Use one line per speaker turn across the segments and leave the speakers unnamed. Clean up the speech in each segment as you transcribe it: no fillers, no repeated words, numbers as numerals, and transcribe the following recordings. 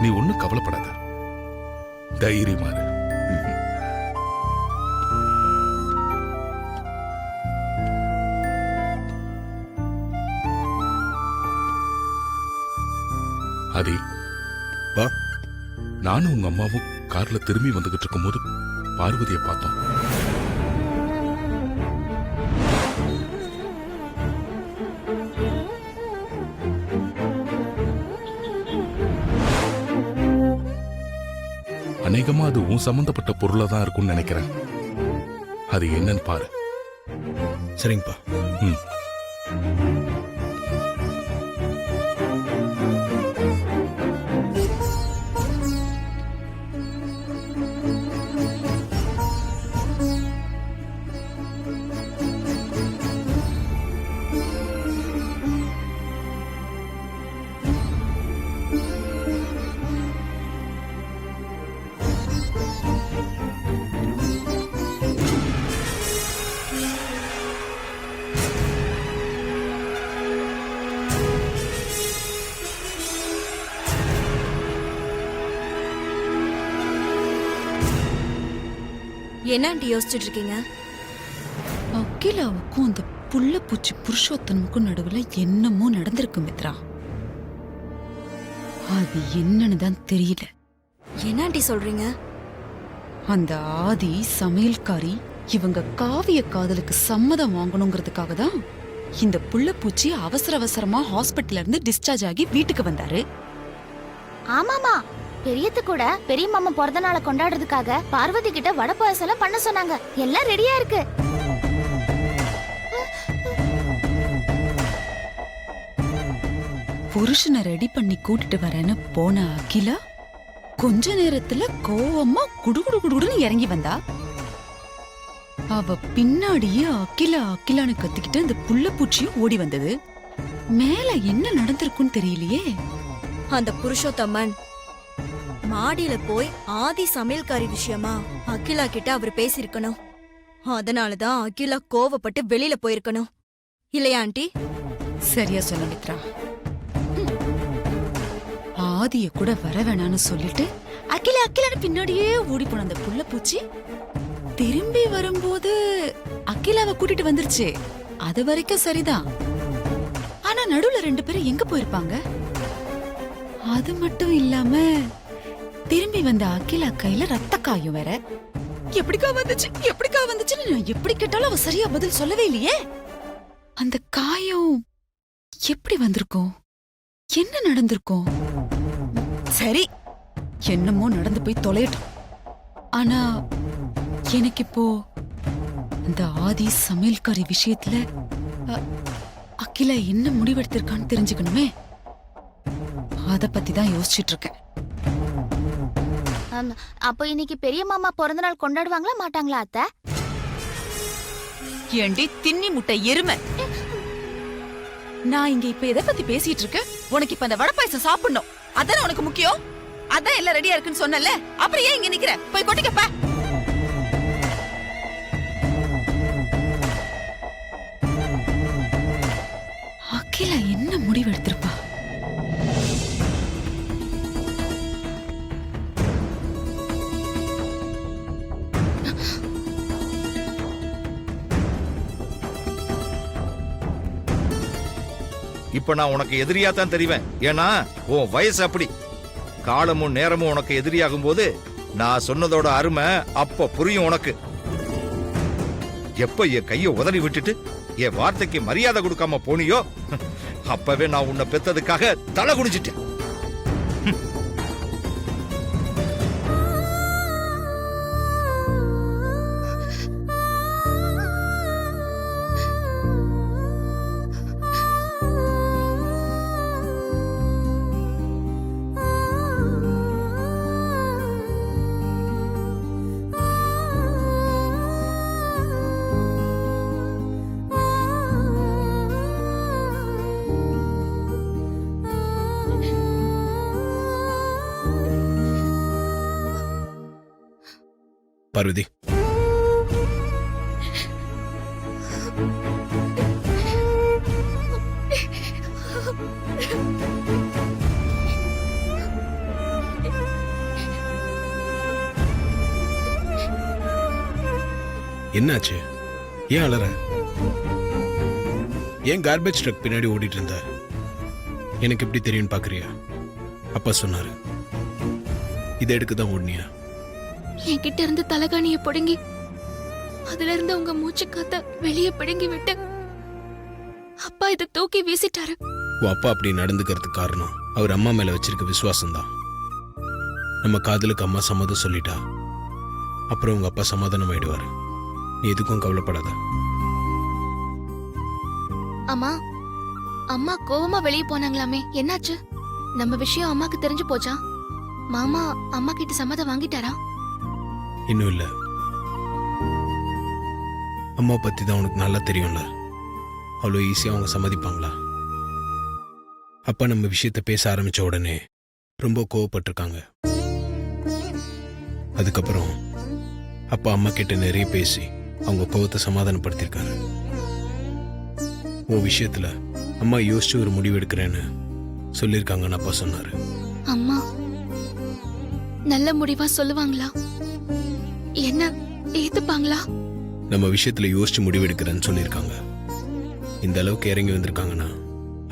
நீ ஒண்ணும் கவலைப்படாத, தைரியமா இரு. ஆதி
வா.
நானும் உங்க அம்மாவும் கார்ல திரும்பி வந்துகிட்டு இருக்கும் போது பார்வதியை பார்த்தோம். அநேகமா அது உன் சம்பந்தப்பட்ட பொருளா தான் இருக்கும்னு நினைக்கிறேன். அது என்னன்னு பாரு.
சரிங்கப்பா.
ம்.
என்ன ஆண்டி யோசிச்சுட்டு இருக்கீங்க?
அகிலாவுக்கும் அந்த புள்ள பூச்சி புருஷோத்தனுக்கும் நடுவுல என்னமோ நடந்திருக்கு மித்ரா. அது என்னன்னு தான் தெரியல.
என்ன ஆண்டி சொல்றீங்க?
அந்த ஆதி சமையல்காரி இவங்க காவிய காதலுக்கு சம்மதம் வாங்கணுங்கிறதுக்காக தான் இந்த புள்ள பூச்சி அவசர அவசரமா ஹாஸ்பிட்டல்ல இருந்து டிஸ்சார்ஜ் ஆகி வீட்டுக்கு வந்தாரு.
ஆமாமா, பெரியத்து கூட பெரிய மாமா பிறந்த நாளை கொண்டாடுறதுக்காக பார்வதி கிட்ட வடை பாயசம் பண்ண சொன்னாங்க. எல்லாம் ரெடியா இருக்கு.
புருஷனை ரெடி பண்ணி கூட்டிட்டு வரேன்னு போன அகிலா கொஞ்ச நேரத்துல கோவமா குடுகுடு குடுகுடுன்னு இறங்கி வந்தா. அவ பின்னாடியே அகிலா அகிலான்னு கத்திக்கிட்டு அந்த புள்ள பூச்சியும் ஓடி வந்தது. மேல என்ன நடந்திருக்குன்னு தெரியலையே.
அந்த புருஷோத்தம்மன் மாடியில போய் ஆதி சமையல்காரி விஷயமா அகிலா கிட்ட அவர் பேசியிருக்கணும். அதனாலதான் அகிலா கோவப்பட்டு வெளியில போயிருக்கணும், இல்லையா ஆண்டி?
சரியா சொன்ன மித்ரா. ஆதிய கூட வர வேணான்னு சொல்லிட்டு அகிலா அகிலான்னு பின்னாடியே ஓடி போன அந்த புள்ள பூச்சி திரும்பி வரும்போது அகிலாவை கூட்டிட்டு வந்துருச்சு. அது வரைக்கும் சரிதான். ஆனா நடுவுல 2 பேரும் எங்க போயிருப்பாங்க? அது மட்டும் இல்லாம திரும்பி வந்த அகிலா கையில ரத்த காயம் வேற. எப்படிக்கா வந்துச்சுன்னு நான் எப்படி கேட்டாலும் அவ சரியா பதில் சொல்லவே இல்லையே. அந்த காயம் எப்படி வந்திருக்கும்? என்ன நடந்திருக்கும்? சரி, என்னமோ நடந்து போய் தொலையட்டும். ஆனா எனக்கு இப்போ அந்த ஆதி சமையல்காரி விஷயத்துல அகிலா என்ன முடிவெடுத்திருக்கான்னு தெரிஞ்சுக்கணுமே. அத பத்தி தான் யோசிச்சுட்டு இருக்கேன்.
அப்போ இன்னைக்கு பெரிய மாமா பிறந்த நாள் கொண்டாடுவாங்களா மாட்டாங்களா அத்தை?
ஏண்டி தின்னி முட்டை எருமை, நான் இங்க இப்ப எதை பத்தி பேசிட்டு இருக்கேன்? உனக்கு இப்ப அந்த வடை பாயசம் சாப்பிடணும், அதானே உனக்கு முக்கியம். அதான் எல்லாம் ரெடியா இருக்குன்னு சொன்னல, அப்புறம் ஏன் இங்க நிக்கிற? போய் கொட்டிக்கப்ப. அகிலா என்ன முடிவு எடுத்திருப்பா?
இப்ப நான் உனக்கு எதிரியா தான் தெரிவேன். ஏன்னா உன் வயசு அப்படி. காலமும் நேரமும் உனக்கு எதிரியாகும் போது நான் சொன்னதோட அருமை அப்ப புரியும் உனக்கு. எப்ப என் கைய உதறி விட்டுட்டு என் வார்த்தைக்கு மரியாதை கொடுக்காம போனியோ, அப்பவே நான் உன்னை பெத்ததுக்காக தலை குடிச்சிட்டேன்.
பார்வதி, என்னாச்சு? ஏன் அலற? ஏன் கார்பேஜ் ட்ரக் பின்னாடி ஓடிட்டு இருந்த? எனக்கு எப்படி தெரியும்னு பாக்குறியா? அப்பா சொன்னாரு. இதை எடுக்க தான் ஓடுனியா?
என்கிட்ட இருந்து தலகாணிய பிடுங்கி அதுல இருந்து உங்க மூச்சு காத்த வெளியே பிடுங்கி விட்டு அப்பா இதை தூக்கி வீசிட்டாரு.
உன் அப்பா அப்படி நடந்துக்கிறதுக்கு காரணம் அவர் அம்மா மேல வச்சிருக்க விசுவாசம் தான். நம்ம காதலுக்கு அம்மா சம்மதம் சொல்லிட்டா அப்புறம் உங்க அப்பா சமாதானம் ஆயிடுவாரு. நீ எதுக்கும் கவலைப்படாத.
அம்மா அம்மா கோவமா வெளியே போனாங்களாமே, என்னாச்சு? நம்ம விஷயம் அம்மாக்கு தெரிஞ்சு போச்சா? மாமா அம்மா கிட்ட சம்மதம் வாங்கிட்டாரா?
இன்னும் இல்ல. அம்மா பத்தி தான் உனக்கு நல்லா தெரியும்ல. அவ்வளோ ஈஸியா அவங்க சம்மதிப்பாங்களா? அப்பா நம்ம விஷயத்த பேச ஆரம்பிச்ச உடனே ரொம்ப கோவப்பட்டிருக்காங்க. அதுக்கப்புறம் அப்பா அம்மா கிட்ட நிறைய பேசி அவங்க கோவத்தை சமாதானப்படுத்திருக்காரு. உன் விஷயத்துல அம்மா யோசிச்சு ஒரு முடிவு எடுக்கிறேன்னு சொல்லியிருக்காங்கன்னு அப்பா சொன்னாரு.
அம்மா நல்ல முடிவா சொல்லுவாங்களா? என்ன ஏத்துப்பாங்களா?
நம்ம விஷயத்துல யோசிச்சு முடிவு எடுக்கிறேன்னு சொல்லியிருக்காங்க. இந்த அளவுக்கு இறங்கி வந்திருக்காங்கன்னா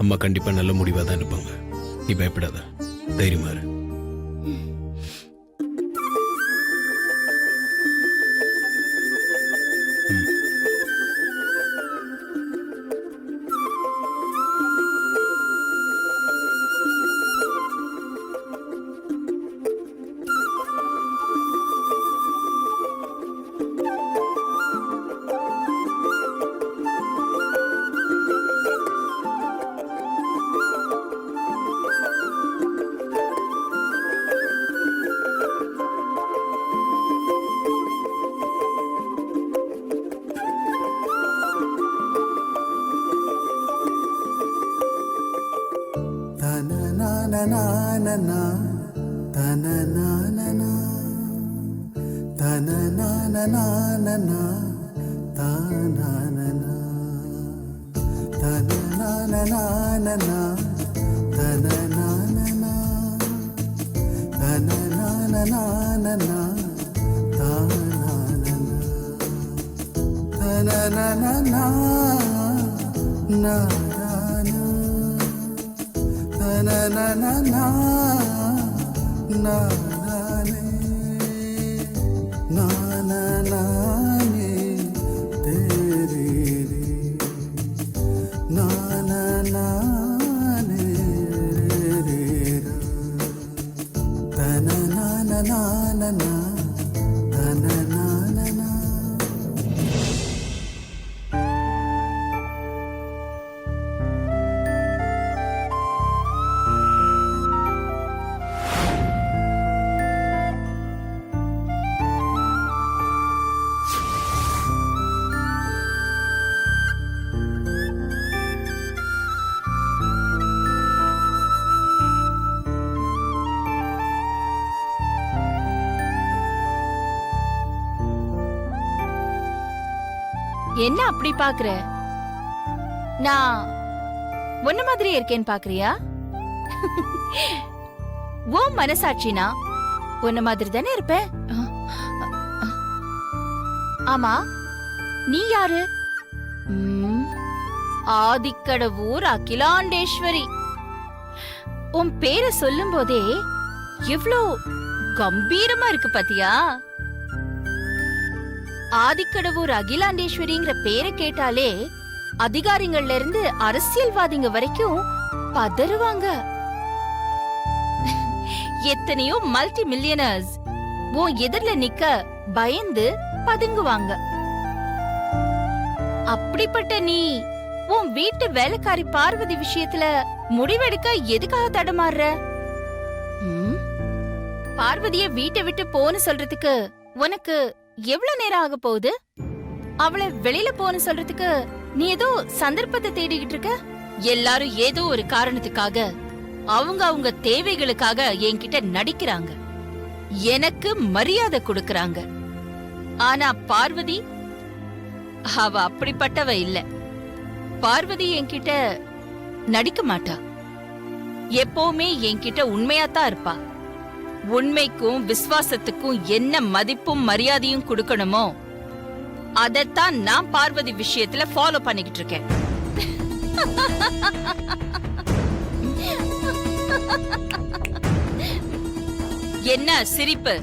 அம்மா கண்டிப்பா நல்ல முடிவா தான் எடுப்பாங்க. நீ பயப்படாத, தைரியமா இரு.
என்ன அப்படி பாக்குற? நான் ஒன்ன மாதிரி இருக்கேன்னு பாக்குறியா? ஓ மனசாட்சினா ஒன்ன மாதிரி தானே இருப்ப. ஆமா, நீ யாரு? ஆதிக்கடவூர் அகிலாண்டேஸ்வரி. உன் பேரை சொல்லும் போதே எவ்ளோ கம்பீரமா இருக்கு பாத்தியா? ஆதிக்கடவூர் அகிலாண்டேஸ்வரிங்கிற பேரை கேட்டாலே அதிகாரிகள்ல இருந்து அரசியல்வாதிங்க வரைக்கும் பதறுவாங்க. எத்தனையோ மல்டி மில்லியனர்ஸ் உன் எதிரில நிக்க பயந்து பதுங்குவாங்க. அப்படிப்பட்ட நீ உன் வீட்டு வேலைக்காரி பார்வதி விஷயத்துல முடிவெடுக்க எதுக்காக தடுமாறுற? பார்வதிய வீட்டை விட்டு போன்னு சொல்றதுக்கு உனக்கு எவ்வளவு நேரம் ஆக போகுது? அவளை வெளியில போன்னு சொல்றதுக்கு நீ ஏதோ சந்தர்ப்பத்தை தேடிக்கிட்டு இருக்க. எல்லாரும் ஏதோ ஒரு காரணத்துக்காக அவங்க தேவைகளுக்காக என்கிட்ட நடிக்கிறாங்க, எனக்கு மரியாதை கொடுக்கறாங்க. ஆனா பார்வதி, அவ அப்படிப்பட்டவ இல்ல. பார்வதி என்கிட்ட நடிக்க மாட்டா. எப்பவுமே என்கிட்ட உண்மையாத்தான் இருப்பா. உண்மைக்கும் விசுவாசத்துக்கும் என்ன மதிப்பும் மரியாதையும் கொடுக்கணுமோ அதத்தான் நான் பார்வதி விஷயத்துல ஃபாலோ பண்ணிக்கிட்டு இருக்கேன். என்ன சிரிப்பு?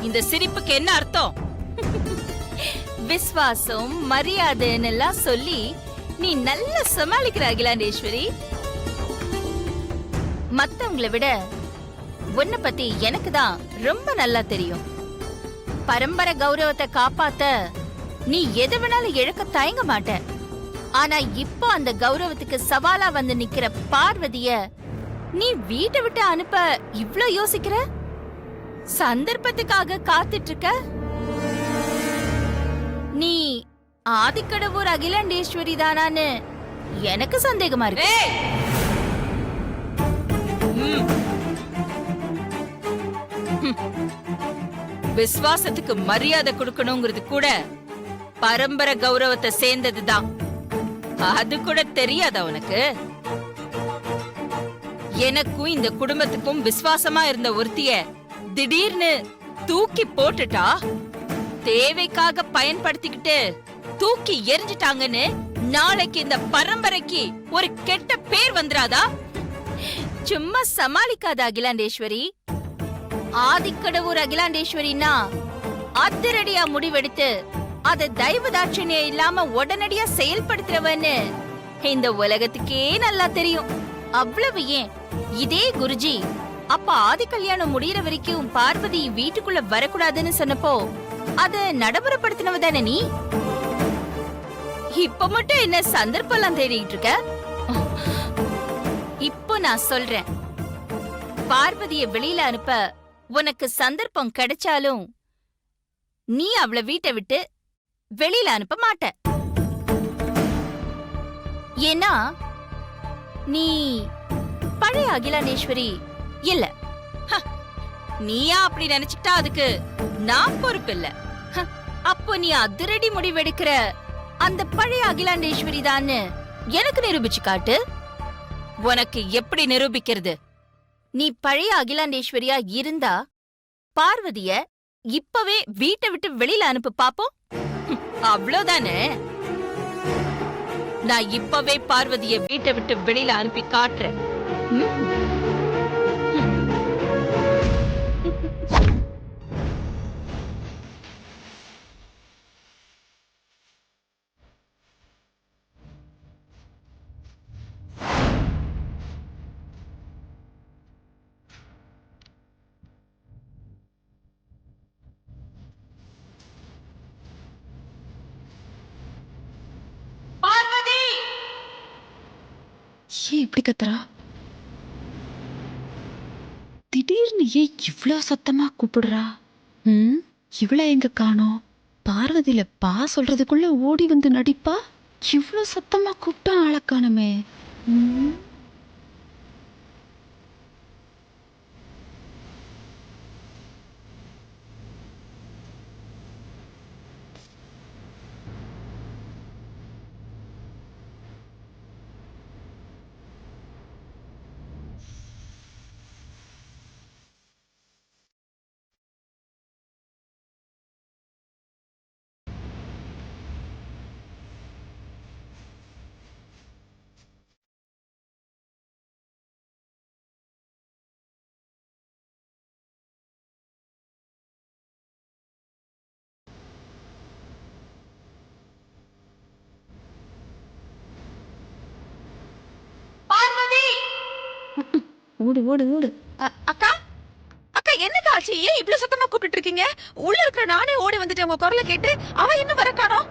இந்த சிரிப்புக்கு என்ன அர்த்தம்? விஸ்வாசம், மரியாதைன்னு எல்லாம் சொல்லி நீ நல்லா சமாளிக்கிற அகிலாண்டேஸ்வரி. மத்தவங்களை விட உன்னை பத்தி எனக்கு தான் ரொம்ப நல்லா தெரியும். பரம்பரை கௌரவத்தை காப்பாத்த நீ எது வேணாலும் இழக்க தயங்க மாட்ட. ஆனா இப்போ அந்த கௌரவத்துக்கு சவாலா வந்து நிக்கிற பார்வதிய நீ வீட்டை விட்டு அனுப்ப இவ்ளோ யோசிக்கிற? சந்தர்ப்பத்துக்காக காத்துட்டு இருக்க? நீ ஆதிக்கடவுர் அகிலாண்டேஸ்வரி தானான்னு எனக்கு சந்தேகமா இருக்கு. விசுவாசத்துக்கு மரியாதை கொடுக்கணுங்கிறது கூட பரம்பரை கௌரவத்தை சேர்ந்ததுதான். அது கூட தெரியாதா உனக்கு? எனக்கும் இந்த குடும்பத்துக்கும் விசுவாசமா இருந்த ஒருத்திய திடீர்னு தூக்கி போட்டுட்டா, தேவைக்காக பயன்படுத்திக்கிட்டு தூக்கி எரிஞ்சிட்டாங்கன்னு நாளைக்கு இந்த பரம்பரைக்கு ஒரு கெட்ட பேர் வந்துராதா? சும்மா சமாளிக்காத அகிலாண்டேஸ்வரி. ஆதிக்கடவுர் அகிலாண்டேஸ்வரினா அதிரடியா முடிவெடுத்து அதை தெய்வ தாட்சணியம் இல்லாம உடனடியா செயல்படுத்துறவன்னு இந்த உலகத்துக்கே நல்லா தெரியும். அவ்வளவு ஏன், இதே குருஜி அப்ப ஆதி கல்யாணம் முடியற வரைக்கும் பார்வதி வீட்டுக்குள்ள வரக்கூடாதுன்னு சொன்னப்போ அத நடைமுறைப்படுத்தினவ தானே நீ? இப்ப மட்டும் என்ன சந்தர்ப்பம் எல்லாம் தேடிட்டு இருக்க? இப்போ நான் சொல்றேன், பார்வதிய வெளியில அனுப்ப உனக்கு சந்தர்ப்பம் கிடைச்சாலும் நீ அவளை வீட்டை விட்டு வெளியில அனுப்ப மாட்ட. ஏன்னா நீ பழைய அகிலாண்டேஸ்வரி இல்ல. நீயா அப்படி நினைச்சுட்டா அதுக்கு நான் பொறுப்பு இல்ல. அப்போ நீ அதிரடி முடிவெடுக்கிற அந்த பழைய அகிலாண்டேஸ்வரி தான் எனக்கு நிரூபிச்சு காட்டு. உனக்கு எப்படி நிரூபிக்கிறது? நீ பழைய அகிலாண்டேஸ்வரியா இருந்தா பார்வதிய இப்பவே வீட்டை விட்டு வெளியில அனுப்பு பாப்போம். அவ்வளவுதானே? நான் இப்பவே பார்வதிய வீட்டை விட்டு வெளியில அனுப்பி காட்டுறேன்.
ஏன் இப்படி கத்துறா? திடீர்னு ஏன் இவ்ளோ சத்தமா கூப்பிடுறா? இவள எங்க காணோம்? பார்வதியில பா சொல்றதுக்குள்ள ஓடி வந்து நடிப்பா. இவ்ளோ சத்தமா கூப்பிட்டா ஆளை காணுமே. ஓடு ஓடு ஓடு.
அக்கா அக்கா என்னக்கா ஆச்சு? ஏன் இவ்வளவு சத்தமா கூப்பிட்டு இருக்கீங்க? உள்ள இருக்கிற நானே ஓடி வந்துட்டேன் உங்க குரலை கேட்டு. அவ இன்னும் வர காணோம்.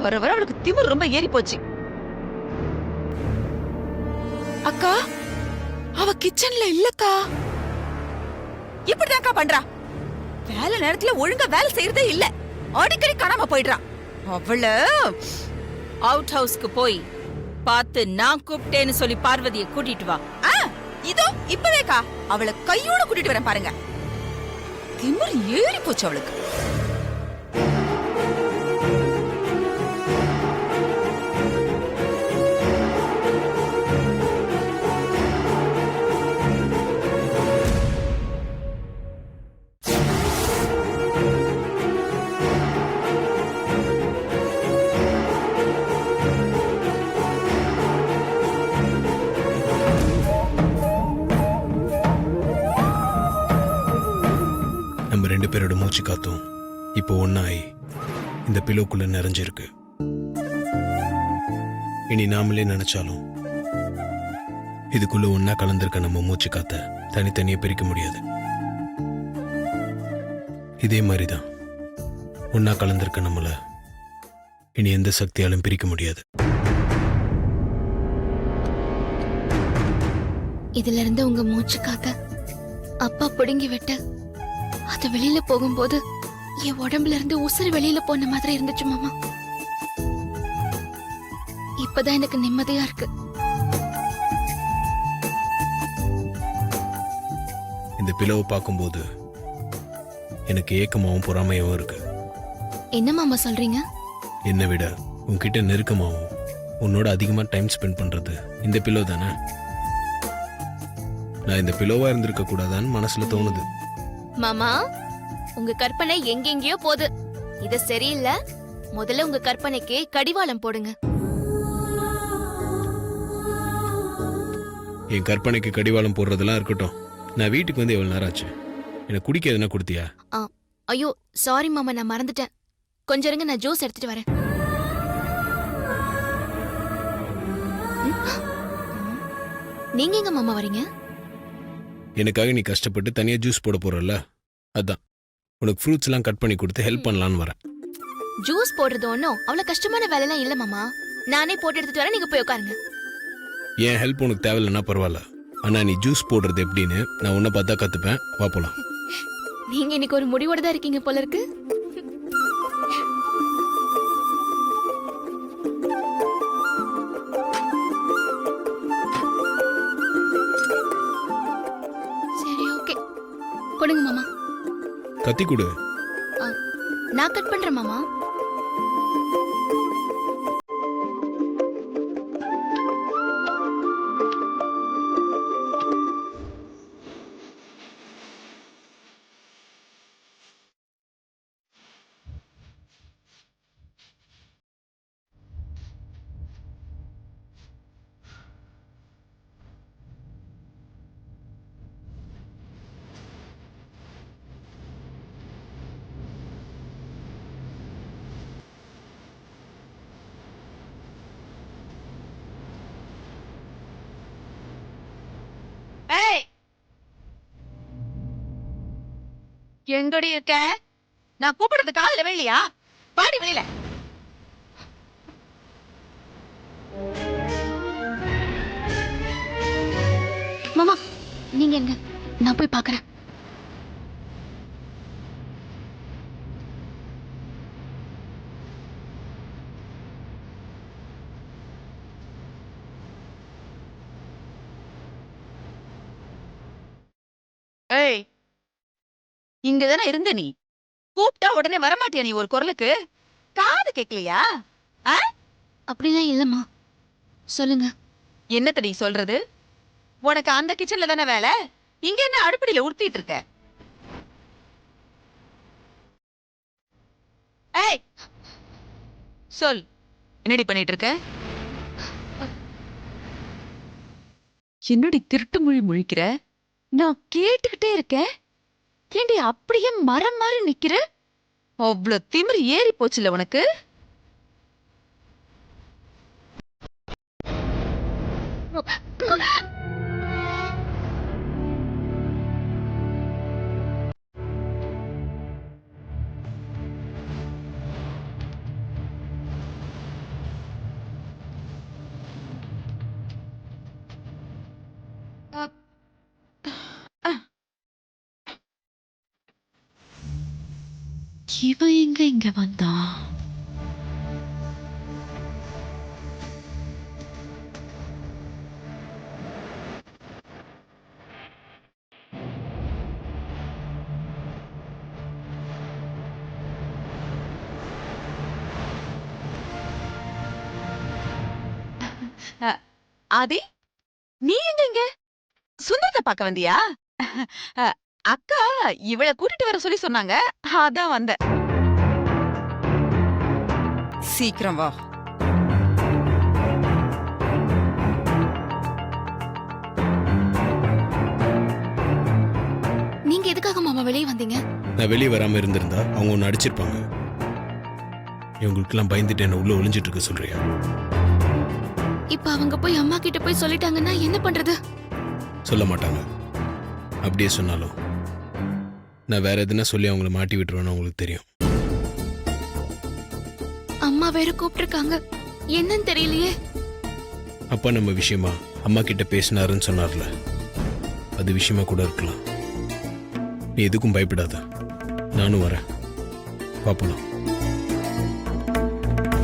வர வர அவளுக்கு திமிர் ரொம்ப ஏறி போச்சு. அக்கா அவ கிச்சன்ல இல்லக்கா. இப்படிதான்க்கா பண்றா. வேலை நேரத்துல ஒழுங்கா வேலை செய்யறதே இல்ல. அடிக்கடி காணாம போயிடுறா. அவள
அவுட் ஹவுஸ்க்கு போய் பார்த்து நான் கூப்பிட்டேன்னு சொல்லி பார்வதியை கூட்டிட்டு வா.
இதோ இப்பவேக்கா அவளை கையோட கூட்டிட்டு வரேன் பாருங்க. திமிர் ஏறி போச்சு அவளுக்கு.
2 பேரோட மூச்சு காத்தும் இப்போ ஒன்னாயி இந்த பிலோக்குள்ள நிறைஞ்சிருக்கு. இனி நாமளே நினைச்சாலும் இதுக்குள்ள ஒன்னா கலந்திருக்க நம்ம மூச்சு காத்த தனித்தனியே பிரிக்க முடியாது. இதே மாதிரிதான் ஒன்னா கலந்திருக்க நம்மள இனி எந்த சக்தியாலும் பிரிக்க முடியாது.
இதுல இருந்து உங்க மூச்சு காத்த அப்பா பிடுங்கி விட்டு அது வெளியில போகும்போது என் உடம்புல இருந்து உசுறு வெளியில போன மாதிரி இருந்துச்சு மாமா. இப்பதான் எனக்கு நிம்மதியா இருக்கு.
இந்த பிளவை பார்க்கும்போது எனக்கு ஏக்கமாவும் பொறாமையாவும் இருக்கு.
என்ன மாமா சொல்றீங்க?
என்னை விட உன்கிட்ட நெருக்கமாவும் உன்னோட அதிகமா டைம் ஸ்பெண்ட் பண்றது இந்த பிலோ தானே. நான் இந்த பிலோவா இருந்திருக்க கூடாதான்னு மனசுல தோணுது.
மாமா, உங்க கற்பனை எங்கெங்கயோ போகுது. இது சரியில்லை. முதல்ல உங்க கற்பனைக்கு கடிவாளம் போடுங்க.
என் கற்பனைக்கு கடிவாளம் போடுறதெல்லாம் இருக்கட்டும். நான் வீட்டுக்கு வந்து எவ்வளவு நேரம் ஆச்சு? எனக்கு குடிக்க எதுனா கொடுத்தியா?
ஐயோ சாரி மாமா, நான் மறந்துட்டேன். கொஞ்சம் இருங்க, நான் ஜூஸ் எடுத்துட்டு வரேன். நீங்க எங்க மாமா வரீங்க?
எனக்காக நீ கஷ்டப்பட்டு தனியா ஜூஸ் போட போறல்ல, அதான் உனக்கு ஃப்ரூட்ஸ் எல்லாம் கட் பண்ணி கொடுத்து ஹெல்ப் பண்ணலான்னு வரேன்.
ஜூஸ் போடுறது ஒன்றும் அவ்வளவு கஷ்டமான வேலைலாம் இல்ல மாமா. நானே போட்டு எடுத்துட்டு வரேன், நீங்க போய் உட்காருங்க.
என் ஹெல்ப் உனக்கு தேவையில்லைன்னா பரவாயில்ல. ஆனா நீ ஜூஸ் போடுறது எப்படின்னு நான் உன்னை பார்த்தா கத்துப்பேன். வா போலாம்.
நீங்க இன்னைக்கு ஒரு முடிவோட தான் இருக்கீங்க போல இருக்கு. சரி ஓகே, கொடுங்க மாமா.
கத்தி கொடு.
நான் கட் பண்றேன் மாமா.
ஏய், எங்கடி இருக்க? நான் கூப்பிடுறது காதுல வெளியா? பாடி வெளியில.
மாமா நீங்க எங்க? நான் போய் பார்க்கறேன்.
ஏய், இங்கதானே இருந்த நீ? கூப்பிட்டா உடனே வரமாட்டியா நீ ஒரு குரலுக்கு? காது கேட்கலையா?
அப்படிலாம் இல்லம்மா, சொல்லுங்க.
என்னத்த நீ சொல்றது? உனக்கு அந்த கிச்சன்ல தானே வேலை, இங்க என்ன அடுப்படியில உறுத்திட்டு இருக்க? ஏய், சொல், என்னடி பண்ணிட்டு இருக்க? என்னடி திருட்டு மொழி முழிக்கிற? நான் கேட்டுக்கிட்டே இருக்கேன். ஏண்டி அப்படியே மரம் மாதிரி நிக்கிற? அவ்வளவு திமிரு ஏறி போச்சுல உனக்கு?
இவன் எங்க இங்க வந்தா?
ஆதி, நீ எங்க இங்க? சுந்தரத்தை பார்க்க வந்தியா? அக்கா இவளை கூட்டிட்டு வர சொல்லி சொன்னாங்க, அதான் வந்த. சீக்கிரம் வா.
நீங்க எதுக்காக மாமா வெளியே வந்தீங்க?
நான் வெளியே வராம இருந்திருந்தா அவங்க ஒன்று அடிச்சிருப்பாங்க. இவங்களுக்கெல்லாம் பயந்துட்டு என்ன உள்ள ஒளிஞ்சிட்டு இருக்க சொல்றியா?
இப்ப அவங்க போய் அம்மா கிட்ட போய் சொல்லிட்டாங்கன்னா என்ன பண்றது?
சொல்ல மாட்டாங்க. அப்படியே சொன்னாலும் நான் வேற எதுனா சொல்லி அவங்கள மாட்டி விட்டுருவேன்னு அவங்களுக்கு தெரியும்.
அம்மா வேற கூப்பிட்டிருக்காங்க, என்னன்னு தெரியலையே.
அப்பா நம்ம விஷயமா அம்மா கிட்ட பேசினாருன்னு சொன்னார்ல, அது விஷயமா கூட இருக்கலாம். நீ எதுக்கும் பயப்படாத, நானும் வரேன். பாப்பலாம்.